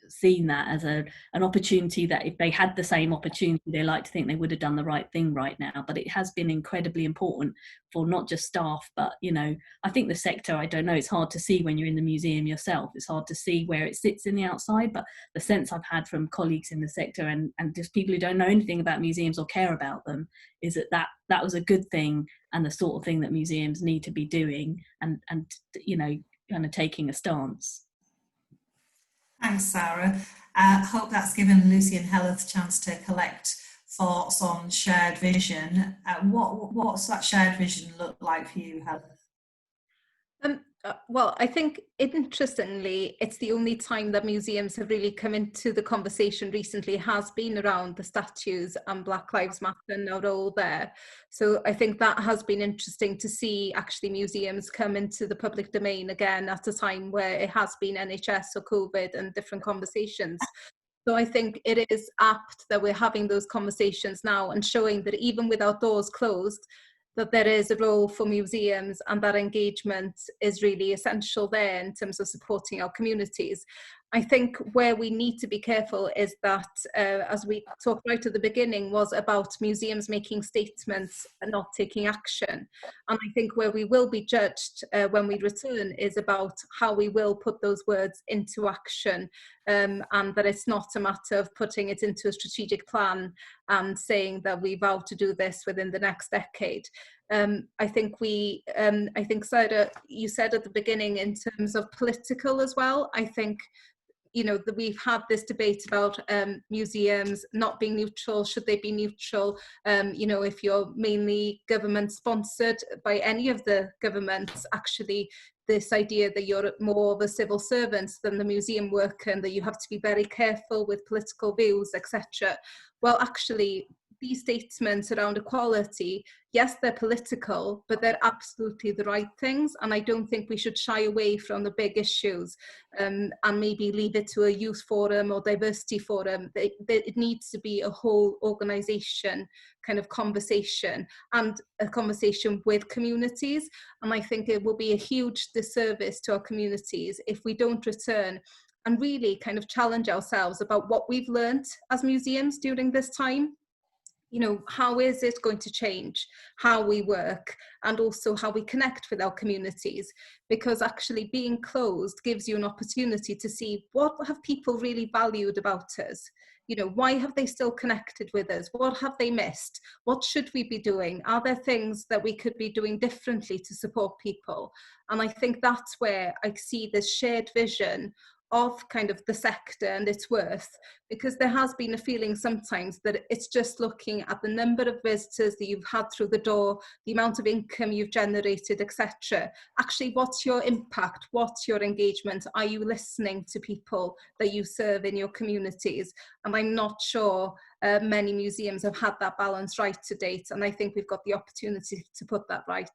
seen that as an opportunity that if they had the same opportunity, they like to think they would have done the right thing right now. But it has been incredibly important for not just staff, but, you know, I think the sector, I don't know, it's hard to see when you're in the museum yourself. It's hard to see where it sits in the outside, but the sense I've had from colleagues in the sector and just people who don't know anything about museums or care about them is that was a good thing and the sort of thing that museums need to be doing and you know, kind of taking a stance. Thanks, Sara. Hope that's given Lucy and Heledd a chance to collect thoughts on shared vision. What's that shared vision look like for you, Heledd? Well, I think interestingly, it's the only time that museums have really come into the conversation recently has been around the statues and Black Lives Matter and our role there. So I think that has been interesting to see actually museums come into the public domain again at a time where it has been NHS or COVID and different conversations. So I think it is apt that we're having those conversations now and showing that even with our doors closed, that there is a role for museums and that engagement is really essential there in terms of supporting our communities. I think where we need to be careful is that, as we talked right at the beginning, was about museums making statements and not taking action. And I think where we will be judged when we return is about how we will put those words into action, and that it's not a matter of putting it into a strategic plan and saying that we vow to do this within the next decade. I think Sara, you said at the beginning in terms of political as well, I think, you know, that we've had this debate about museums not being neutral. Should they be neutral? You know, if you're mainly government sponsored by any of the governments, actually this idea that you're more of a civil servant than the museum worker and that you have to be very careful with political views, etc. Well, actually, these statements around equality, yes, they're political, but they're absolutely the right things. And I don't think we should shy away from the big issues and maybe leave it to a youth forum or diversity forum. It needs to be a whole organisation kind of conversation and a conversation with communities. And I think it will be a huge disservice to our communities if we don't return and really kind of challenge ourselves about what we've learned as museums during this time. You know, how is it going to change how we work and also how we connect with our communities? Because actually being closed gives you an opportunity to see what have people really valued about us. You know, why have they still connected with us? What have they missed? What should we be doing? Are there things that we could be doing differently to support people? And I think that's where I see this shared vision of kind of the sector and its worth, because there has been a feeling sometimes that it's just looking at the number of visitors that you've had through the door, the amount of income you've generated, etc. Actually, what's your impact? What's your engagement? Are you listening to people that you serve in your communities? And I'm not sure many museums have had that balance right to date, and I think we've got the opportunity to put that right.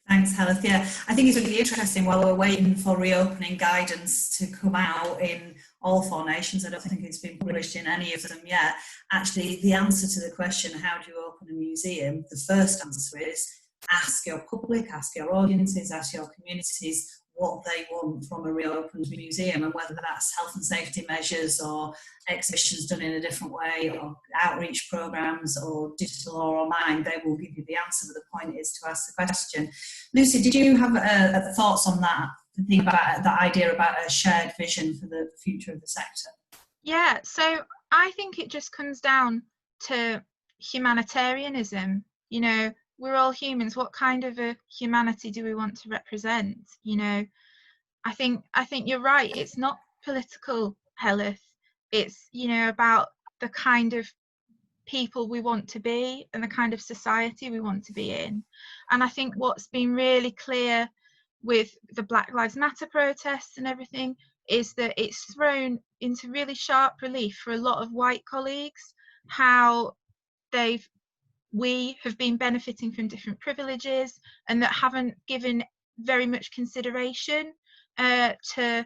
Thanks, Heledd. Yeah, I think it's really interesting while we're waiting for reopening guidance to come out in all 4 nations. I don't think it's been published in any of them yet. Actually, the answer to the question, how do you open a museum? The first answer is ask your public, ask your audiences, ask your communities what they want from a reopened museum, and whether that's health and safety measures or exhibitions done in a different way or outreach programs or digital or online, they will give you the answer. But the point is to ask the question. Lucy, did you have thoughts on that? Think about the idea about a shared vision for the future of the sector? Yeah, so I think it just comes down to humanitarianism. You know, we're all humans. What kind of a humanity do we want to represent? You know, I think you're right. It's not political, Heledd. It's, you know, about the kind of people we want to be and the kind of society we want to be in. And I think what's been really clear with the Black Lives Matter protests and everything is that it's thrown into really sharp relief for a lot of white colleagues how we have been benefiting from different privileges and that haven't given very much consideration to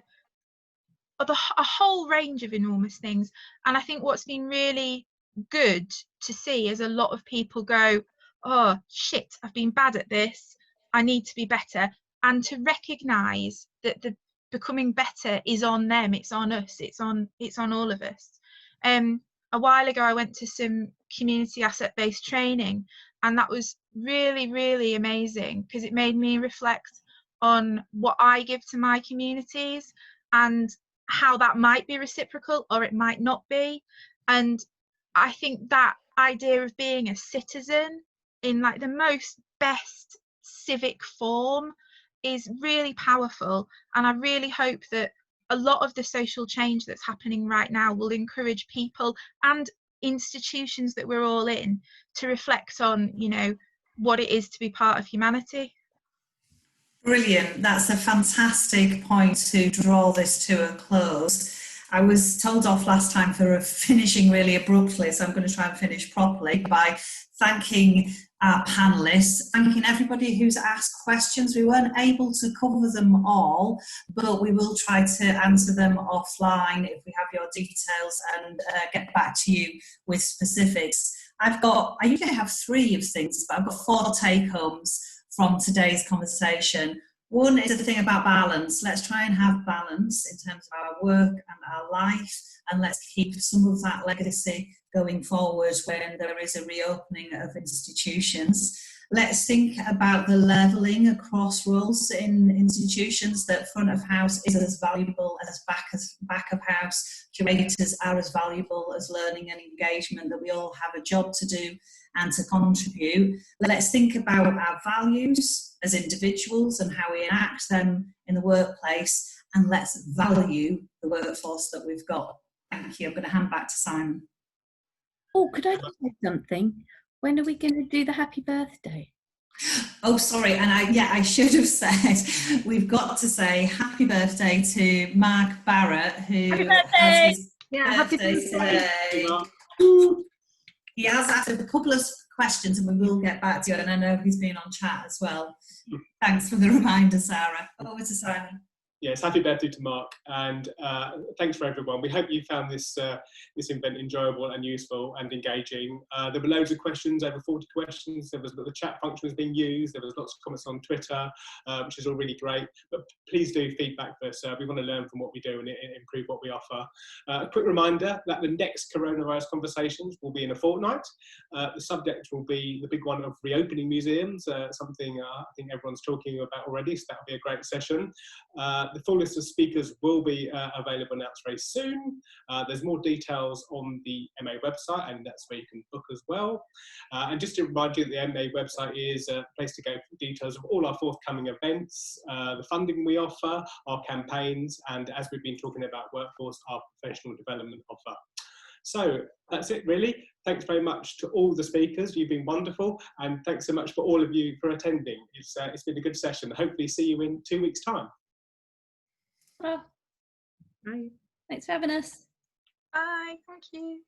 a whole range of enormous things. And I think what's been really good to see is a lot of people go, oh shit, I've been bad at this, I need to be better, and to recognise that the becoming better is on them, it's on us, it's on all of us. A while ago I went to some community asset-based training, and that was really, really amazing because it made me reflect on what I give to my communities and how that might be reciprocal or it might not be. And I think that idea of being a citizen in like the most best civic form is really powerful, and I really hope that a lot of the social change that's happening right now will encourage people and institutions that we're all in to reflect on, you know, what it is to be part of humanity. Brilliant. That's a fantastic point to draw this to a close. I was told off last time for finishing really abruptly, so I'm going to try and finish properly by thanking our panellists, thanking everybody who's asked questions. We weren't able to cover them all, but we will try to answer them offline if we have your details and get back to you with specifics. I usually have 3 of things, but I've got 4 take-homes from today's conversation. One is the thing about balance. Let's try and have balance in terms of our work and our life, and let's keep some of that legacy going forward when there is a reopening of institutions. Let's think about the levelling across roles in institutions, that front of house is as valuable as back of house. Curators are as valuable as learning and engagement, that we all have a job to do and to contribute. Let's think about our values as individuals and how we enact them in the workplace, and let's value the workforce that we've got. Thank you. I'm going to hand back to Simon. Oh, could I just say something? When are we going to do the happy birthday? Oh, sorry, and I should have said we've got to say happy birthday to Mark Barrett, who Happy birthday! has his Happy birthday birthday today. He has asked a couple of questions, and we will get back to you, and I know he's been on chat as well. Thanks for the reminder, Sara. Over to Simon. Yes, happy birthday to Mark, and thanks for everyone. We hope you found this event enjoyable and useful and engaging. There were loads of questions, over 40 questions. There was the chat function was being used. There was lots of comments on Twitter, which is all really great. But please do feedback for us. We want to learn from what we do and improve what we offer. A quick reminder that the next coronavirus conversations will be in a fortnight. The subject will be the big one of reopening museums, something I think everyone's talking about already, so that'll be a great session. The full list of speakers will be available announced very soon. There's more details on the MA website, and that's where you can book as well. And just to remind you, the MA website is a place to go for details of all our forthcoming events, the funding we offer, our campaigns, and as we've been talking about workforce, our professional development offer. So that's it really. Thanks very much to all the speakers. You've been wonderful, and thanks so much for all of you for attending. It's been a good session. Hopefully see you in 2 weeks' time. Well, thanks for having us. Bye, thank you.